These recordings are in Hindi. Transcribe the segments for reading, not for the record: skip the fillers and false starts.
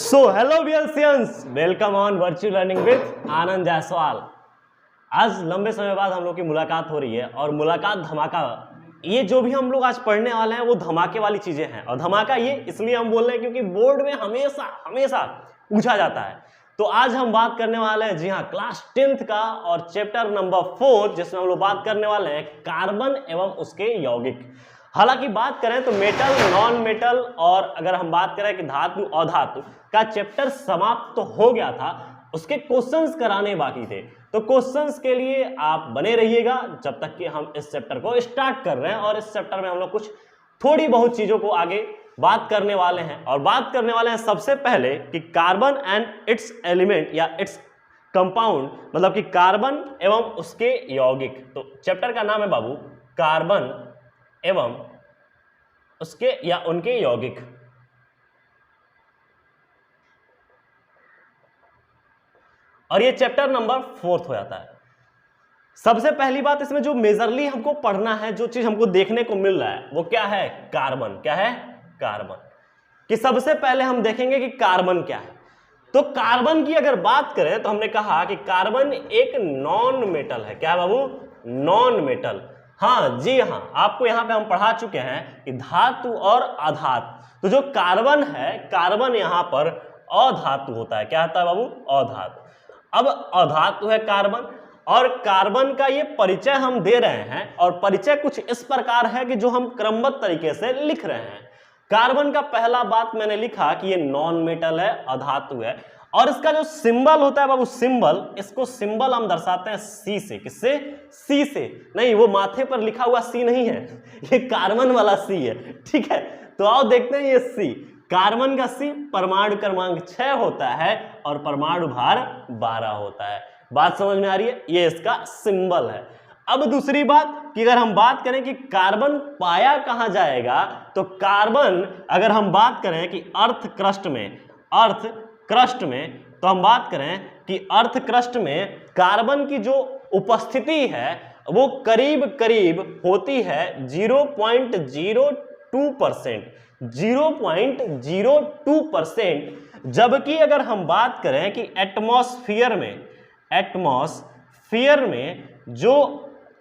So hello Bearsians, welcome on virtual learning with Anand Jaiswal. आज लंबे समय बाद हम लोग की मुलाकात हो रही है और मुलाकात धमाका। ये जो भी हम लोग आज पढ़ने वाले हैं वो धमाके वाली चीजें हैं। और धमाका ये इसलिए हम बोल रहे हैं क्योंकि बोर्ड में हमेशा हमेशा पूछा जाता है। तो आज हम बात करने वाले हैं, जी हाँ, क्लास 10th का और चैप्टर नंबर 4, जिसमें हम लोग बात करने वाले हैं कार्बन एवं उसके यौगिक। हालांकि बात करें तो मेटल, नॉन मेटल और अगर हम बात करें कि धातु अधातु का चैप्टर समाप्त तो हो गया था, उसके क्वेश्चंस कराने बाकी थे। तो क्वेश्चंस के लिए आप बने रहिएगा जब तक कि हम इस चैप्टर को स्टार्ट कर रहे हैं। और इस चैप्टर में हम लोग कुछ थोड़ी बहुत चीजों को आगे बात करने वाले हैं। और बात करने वाले हैं सबसे पहले कि कार्बन एंड इट्स एलिमेंट या इट्स कंपाउंड, मतलब कि कार्बन एवं उसके यौगिक। तो चैप्टर का नाम है बाबू कार्बन एवं उसके या उनके यौगिक। और ये चैप्टर नंबर 4 हो जाता है। सबसे पहली बात, इसमें जो मेजरली हमको पढ़ना है, जो चीज हमको देखने को मिल रहा है वो क्या है? कार्बन। क्या है? कार्बन। कि सबसे पहले हम देखेंगे कि कार्बन क्या है। तो कार्बन की अगर बात करें तो हमने कहा कि कार्बन एक नॉन मेटल है। क्या है बाबू? Non metal. हाँ जी हाँ, आपको यहां पे हम पढ़ा चुके हैं कि धातु और अधातु। तो जो कार्बन है, कार्बन यहां पर अधातु होता है। क्या होता है बाबू? अधातु। अब अधातु है कार्बन, और कार्बन का ये परिचय हम दे रहे हैं। और परिचय कुछ इस प्रकार है कि जो हम क्रमबद्ध तरीके से लिख रहे हैं। कार्बन का पहला बात मैंने लिखा कि ये नॉन मेटल है, अधातु है। और इसका जो सिंबल होता है बाबू, सिंबल, इसको सिंबल हम दर्शाते हैं सी से। किससे? सी से। नहीं, वो माथे पर लिखा हुआ सी नहीं है, ये कार्बन वाला सी है। ठीक है, तो आओ देखते हैं ये सी। कार्बन का सी परमाणु क्रमांक 6 होता है और परमाणु भार 12 होता है। बात समझ में आ रही है? ये इसका सिंबल है। अब दूसरी बात कि अगर हम बात करें कि कार्बन पाया कहां जाएगा, तो कार्बन अगर हम बात करें कि अर्थ क्रस्ट में, तो हम बात करें कि अर्थ क्रस्ट में कार्बन की जो उपस्थिति है वो करीब करीब होती है 0.02%। 0.02%। जबकि अगर हम बात करें कि एटमॉस्फेयर में जो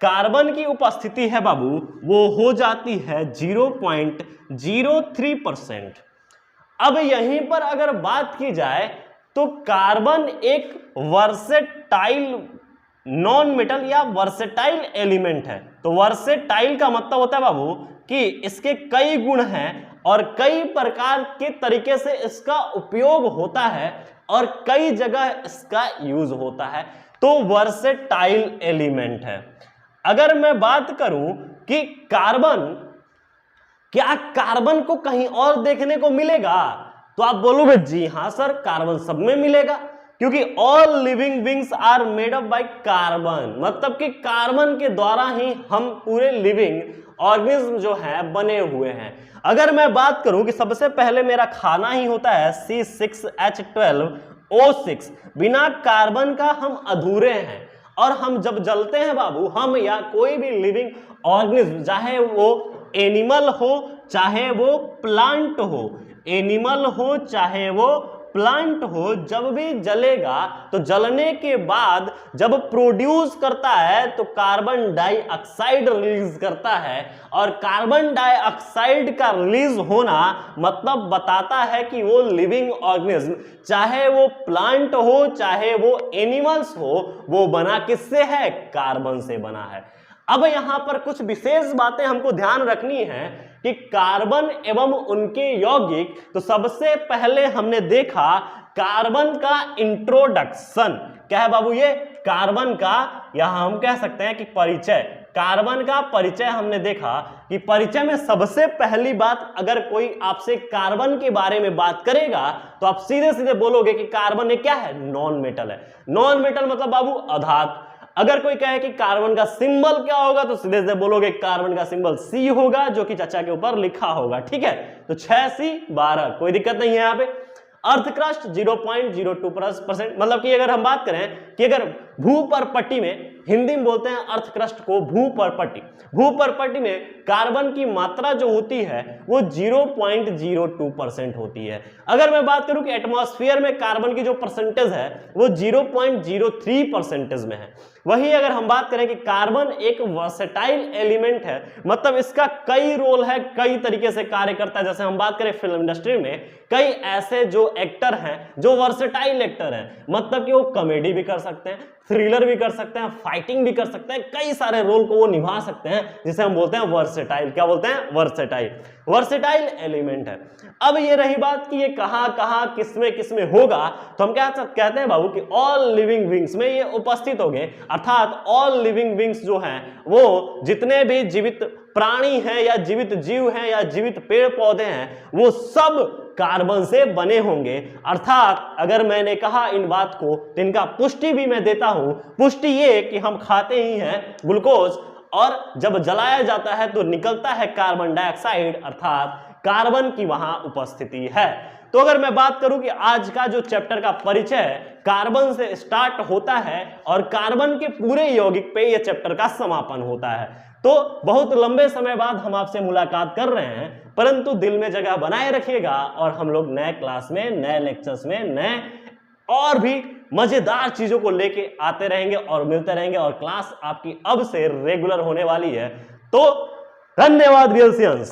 कार्बन की उपस्थिति है बाबू, वो हो जाती है 0.03%। अब यहीं पर अगर बात की जाए तो कार्बन एक वर्सेटाइल नॉन मेटल या वर्सेटाइल एलिमेंट है। तो वर्सेटाइल का मतलब होता है बाबू कि इसके कई गुण हैं और कई प्रकार के तरीके से इसका उपयोग होता है और कई जगह इसका यूज होता है। तो वर्सेटाइल एलिमेंट है। अगर मैं बात करूं कि क्या कार्बन को कहीं और देखने को मिलेगा, तो आप बोलोगे जी हां सर, कार्बन सब में मिलेगा, क्योंकि all living beings are made up by carbon. मतलब कि कार्बन के द्वारा ही हम पूरे लिविंग ऑर्गेनिज्म जो है बने हुए हैं। अगर मैं बात करूं कि सबसे पहले मेरा खाना ही होता है C6H12O6, बिना कार्बन का हम अधूरे हैं। और हम जब जलते हैं बाबू, हम या कोई भी लिविंग ऑर्गेनिज्म, चाहे वो एनिमल हो चाहे वो प्लांट हो, एनिमल हो चाहे वो प्लांट हो, जब भी जलेगा तो जलने के बाद जब प्रोड्यूस करता है तो कार्बन डाइऑक्साइड रिलीज करता है। और कार्बन डाइऑक्साइड का रिलीज होना मतलब बताता है कि वो लिविंग ऑर्गेनिज्म, चाहे वो प्लांट हो चाहे वो एनिमल्स हो, वो बना किससे है? कार्बन से बना है। अब यहां पर कुछ विशेष बातें हमको ध्यान रखनी है कि कार्बन एवं उनके यौगिक। तो सबसे पहले हमने देखा कार्बन का इंट्रोडक्शन। क्या है बाबू? ये कार्बन का, यहां हम कह सकते हैं कि परिचय। कार्बन का परिचय हमने देखा कि परिचय में सबसे पहली बात, अगर कोई आपसे कार्बन के बारे में बात करेगा तो आप सीधे सीधे बोलोगे कि कार्बन एक क्या है? नॉन मेटल है। नॉन मेटल मतलब बाबू अधातु। अगर कोई कहे कि कार्बन का सिंबल क्या होगा, तो सीधे से बोलोगे कार्बन का सिंबल सी होगा, जो कि चाचा के ऊपर लिखा होगा। ठीक है, तो 6C12, कोई दिक्कत नहीं है। यहाँ पे अर्थ क्रस्ट 0.02%। मतलब कि अगर हम बात करें कि अगर भूपर्पट्टी में, हिंदी में बोलते हैं अर्थ क्रस्ट को भूपर्पट्टी, भूपर्पट्टी में कार्बन की मात्रा जो होती है वो 0.02% होती है। अगर मैं बात करूं कि एटमॉस्फेयर में कार्बन की जो परसेंटेज है वो 0.03% में है। वहीं अगर हम बात करें कि कार्बन एक वर्सेटाइल एलिमेंट है, मतलब इसका कई रोल है, कई तरीके से कार्य करता है। जैसे हम बात करें फिल्म इंडस्ट्री में कई ऐसे जो एक्टर हैं जो वर्सेटाइल एक्टर हैं, मतलब कि वो कॉमेडी भी कर सकते हैं, थ्रिलर भी कर सकते हैं, फाइटिंग भी कर सकते हैं, कई सारे रोल को वो निभा सकते हैं, जिसे हम बोलते हैं वर्सेटाइल। क्या बोलते हैं? वर्सेटाइल, वर्सेटाइल एलिमेंट है। अब ये रही बात कि ये कहां किसमें किसमें होगा, तो हम क्या कहते हैं बाबू कि ऑल लिविंग बींग्स में ये उपस्थित होंगे, अर्थात ऑल लिविंग बींग्स जो हैं वो जितने भी जीवित प्राणी हैं या जीवित जीव हैं या जीवित पेड़ पौधे हैं वो सब कार्बन से बने होंगे। अर्थात अगर मैंने कहा इन बात को तो इनका पुष्टि भी मैं देता हूं। पुष्टि ये कि हम खाते ही हैं ग्लूकोज और जब जलाया जाता है तो निकलता है कार्बन डाइऑक्साइड, अर्थात कार्बन की वहां उपस्थिति है। तो अगर मैं बात करूं कि आज का जो चैप्टर का परिचय कार्बन से स्टार्ट होता है और कार्बन के पूरे यौगिक पे ये चैप्टर का समापन होता है, तो बहुत लंबे समय बाद हम आपसे मुलाकात कर रहे हैं, परंतु दिल में जगह बनाए रखिएगा और हम लोग नए क्लास में, नए लेक्चर्स में, नए और भी मजेदार चीजों को लेके आते रहेंगे और मिलते रहेंगे और क्लास आपकी अब से रेगुलर होने वाली है। तो धन्यवाद रियल्सियंस।